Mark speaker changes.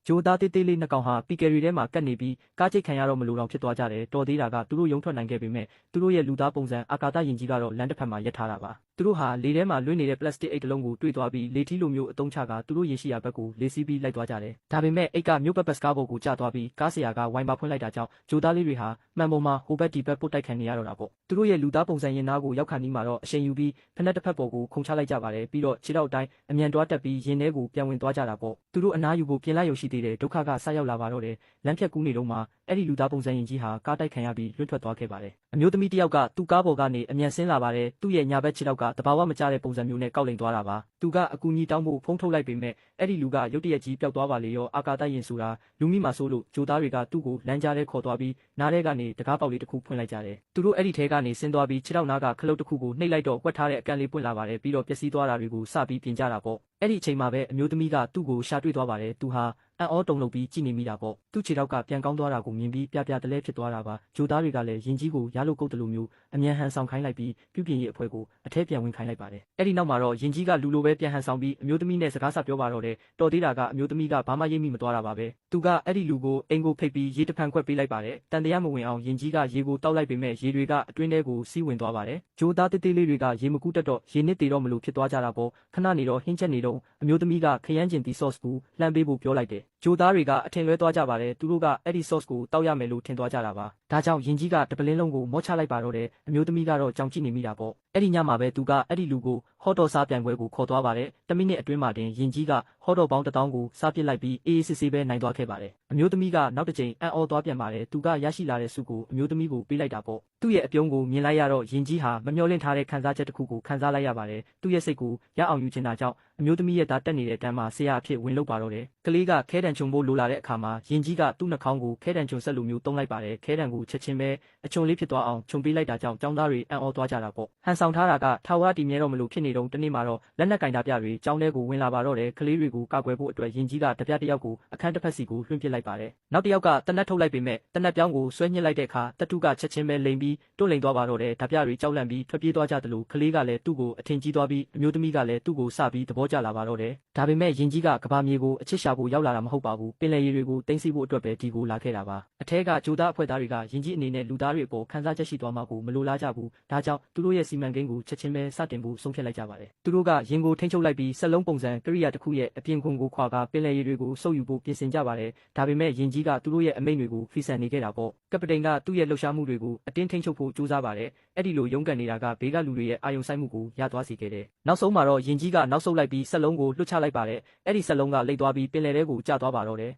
Speaker 1: ဂျိုသားတေးသေးလေးနှစ်ကောင်ဟာပီကယ်ရီထဲမှာကတ်နေပြီးကားချိတ်ခံရတော့မလို့တောင်ဖြစ်သွားကြတယ်တော်သေးတာကသူတို့ရုံထွက်နိုင်ခဲ့ပေမဲ့သူတို့ရဲ့လူသားပုံစံအာကာသယဉ်ကြီးကတော့လမ်းတစ်ဖက်မှာရပ်ထားတာပါသူတို့ဟာလေထဲမှာလွင့်နေတဲ့ပလတ်စတစ်အိတ်တစ်လုံးကိုတွေ့သွားပြီးလေထီးလိုမျိုးအသုံးချကသူတို့ရင်ရှိရာဘက်ကိုလေစီးပြီးလိုက်သွားကြတယ်ဒါပေမဲ့အိတ်ကမြို့ပတ်ပတ်စကားပေါ်ကိုကျသွားပြီးကားဆရာကဝိုင်ပါဖွင့်လိုက်တာကြောင့်ဂျိုသားလေးတွေဟာမှန်ပေါ်မှာဟိုဘက်ဒီဘက်ပုတ်တိုက်ခံနေရတော့တာပေါ့သူတို့ရဲ့လူသားပုံစံရင်သားကိုရောက်ခါနီးမှာတော့အချိန်ယူပြီးဖက်နှက်တစ်ဖက်ပေါ်ကိုခုန်ချလိုက်ကြပါတယ်ပြီးတော့ခြေထောက်တိုင်းအမြန်တွားတက်ပြီးရင်ထဲကိုပြန်ဝင်သွားကြတာပေါ့သူတို့အနားယူဖို့ပြင်လိုက်ရုံရှိသေးတယ်ဒုက္ခကဆက်ရောက်လာပါတော့တယ်လမ်းဖြတ်ကူးနေတော့မှအဲ့ဒီလူသားပုံစံရင်ကြီးဟာကားတိုက်ခံရပြီးလွတ်ထွက်သွားခဲ့ပါတယ်အမျိုးသမီးတစ်ယောက်ကသူ့ကားပေါ်ကနေအမြန်ဆင်းလာပါတယ်သူ့ရဲ့ညာဘက်ခြေထောက်ကတဘာဝမကျတဲ့ပုံစံမျိုးနဲ့ကောက်လိမ်သွားတာပါသူကအကူကြီးတောင်းဖို့ဖုံးထုတ်လိုက်ပေမဲ့အဲ့ဒီလူကရုတ်တရက်ကြီးပျောက်သွားပါလေရောအာကာသယဉ်ဆိုတာလူမိမှာဆိုလို့ဂျိုသားတွေကသူ့ကိုလမ်းကြားထဲခေါ်သွားပြီးနားထဲကနေတကားပေါက်လေးတစ်ခုဖွင့်လိုက်ကြတယ်သူတို့အဲ့ဒီထဲကနေဆင်းသွားပြီးခြေထောက်နားကခလုတ်တစ်ခုကိုနှိပ်လိုက်တော့ဝက်ထားတဲ့အကန်လေးပွင့်လာပါတယ်ပြီးတော့ပျက်စီးသွားတာတွေကိုစပြီးပြင်ကြတာပေါ့အဲ့ဒီအချိန်မှာပဲအမျိုးသမီးကသူ့ကိုရှာတွေ့သွားပါတယ်သူဟာအံ့ဩတုန်လှုပ်ပြီးကြည်နေမိတာပေါ့သူ့ခြေထောက်ကပြန်ကောင်းသွားတာကိုမြင်ပြီးပြပြတလဲဖြစ်သွားတာပါဂျိုသားတွေကလည်းရင်ကြီးကိုရားလို့ကုတ်တလူမျိုးအမြန်ဟန်ဆောင်ခိုင်းလိုက်ပြီးပြုပြင်ရေးအဖွဲ့ကိုအထက်ပြန်ဝင်ခိုင်းလိုက်ပါတယ်အဲ့ဒီနောက်မှာတော့ရင်ကြီးကလူလိုပဲပြန်ဟန်ဆောင်ပြီးအမျိုးသမီးနဲ့စကားဆက်ပြောပါတော့တယ်တော်သေးတာကအမျိုးသမီးကဘာမှရိပ်မိမသွားတာပါပဲသူကအဲ့ဒီလူကိုအိမ်ကိုဖိတ်ပြီးရေတဖန်ခွက်ပေးလိုက်ပါတယ်တန်တရားမဝင်အောင်ရင်ကြီးကရေကိုတောက်လိုက်ပေမဲ့ရေတွေကအတွင်းထဲကိုစီးဝင်သွားပါတယ်ဂျိုသားတေးသေးလေးတွေကရေမကူးတတ်တော့ရေနစ်တေတော့မလို့ဖြစ်သွားကြတာပေါ့ခဏနေတော့ဟင်းချက်နေတော့အမျိုးသမီးကခရမ်းကျင်တီ sauce ကိုလှမ်းပေးဖို့ပြောလိုက်တယ်ဂျိုသားတွေကအထင်လွဲသွားကြပါတယ်သူတို့ကအဲ့ဒီ sauce ကိုတောက်ရမယ်လို့ထင်သွားကြတာပါဒါကြောင့်ရင်ကြီးကတပလင်းလုံးကိုမော့ချလိုက်ပါတော့တယ်အမျိုးသမီးကတော့ကြောင်ကြည့်နေမိတာပေါ့အဲ့ဒီညမှာပဲသူကအဲ့ဒီလူကိုဟော့တော်စားပြန်ပွဲကိုခေါ်သွားပါတယ်10မိနစ်အတွင်းမှာတင်ရင်ကြီးကဟော့တော်ပေါင်း1000ကိုစားပစ်လိုက်ပြီးအေးအေးဆေးဆေးပဲနိုင်သွားခဲ့ပါတယ်အမျိုးသမီးကနောက်တစ်ချိန်အံ့ဩသွားပြန်ပါတယ်သူကရရှိလာတဲ့ဆုကိုအမျိုးသမီးကိုပေးလိုက်တာပေါ့သူ့ရဲ့အပြုံးကိုမြင်လိုက်ရတော့ရင်ကြီးဟာမမျှော်လင့်ထားတဲ့ခံစားချက်တစ်ခုကိုခံစားလိုက်ရပါတယ်သူ့ရဲ့စိတ်ကိုရအောင်ယူချင်တာကြောင့်အမျိုးသမီးရဲ့သားတက်နေတဲ့တန်းမှာဆရာအဖြစ်ဝင်လုပ်ပါတော့တယ်ကလေးကခဲတံချုံဖို့လိုလာတဲ့အခါမှာရင်ကြီးကသူ့နှာခေါင်းကိုခဲတံချုံဆက်လိုမျိုးတုံးလိုက်ပါတယ်ခဲတံကိုချက်ချင်းပဲအချုံလေးဖြစ်သွားအောင်ခြုံပေးလိုက်တာကြောင့်ចောင်းသားတွေအံ့ဩသွားကြတာပေါ့ဟန်ဆောင်ထားတာကထာဝရတည်မြဲတော့မလို့ဖြစ်နေတော့တနေ့မှာတော့လက်နက်ကင်တာပြတွေចောင်းထဲကိုဝင်လာပါတော့တယ်ကလေးတွေကိုကာကွယ်ဖို့အတွက်ရင်ကြီးကတပြတစ်ယောက်ကိုအခန်းတစ်ဖက်စီကိုလွှင့်ပစ်လိုက်ပါတယ်နောက်တစ်ယောက်ကတနက်ထုတ်လိုက်ပေမဲ့တနက်ပြောင်းကိုဆွဲညှစ်လိုက်တဲ့အခါတတုကချက်ချင်းပဲလိမ်ပြီးတွန့်လိမ်သွားပါတော့တယ်ဓာပြတွေကြောက်လန့်ပြီးထွက်ပြေးသွားကြသလိုကလေးကလည်းသူ့ကိုအထင်ကြီးသွားပြီးအမျိုးသမီးကလည်းသူ့ကိုစပြီးသဘောကျလာပါတော့တယ်ဒါပေမဲ့ရင်ကြီးကကဘာမြေကိုအချစ်ရှာဖို့ရောက်လာတာမဟုတ်ပါဘူးပင်လယ်ရေတွေကိုတင်းစီဖို့အတွက်ပဲဒီကိုလာခဲ့တာပါအထက်ကဂျိုသားအဖွဲ့သားတွေကရင်ကြီးအနေနဲ့လူသားတွေအပေါ်ခံစားချက်ရှိသွားမှာကိုမလိုလားကြဘူးဒါကြောင့်သူတို့ရဲ့စီမံကိန်းကိုချက်ချင်းပဲစတင်ဖို့ဆုံးဖြတ်လိုက်ကြပါတယ်သူတို့ကရင်ကိုထိန်းချုပ်လိုက်ပြီးစက်လုံးပုံစံကိရိယာတစ်ခုရဲ့အပြင်ခွန်ကိုခွာကပင်လယ်ရေတွေကိုစုပ်ယူဖို့ပြင်ဆင်ကြပါတယ်ဒါပေမဲ့ရင်ကြီးကသူတို့ရဲ့အမိန့်တွေကိုဖီဆန်နေခဲ့တာပေါ့ကပတိန်ကသူ့ရဲ့လှုပ်ရှားမှုတွေကိုအတင်းထိန်းချုပ်ဖို့ကြိုးစားပါတယ်အဲ့ဒီလိုရုန်းကန်နေတာကဘေးကလူတွေရဲ့အာယုံဆိုင်မှုကိုရသွားစေခဲ့တယ်နောက်ဆုံးမှာတော့ရင်ကြီးကနောက်ဆုတ်လိုက်ပြီးစက်လုံးကိုလွှတ်ချလိုက်ပါတယ်အဲ့ဒီစက်လုံးကလိမ့်သွားပြီးပင်လယ်ထဲကိုကျသွားပါတော့တယ်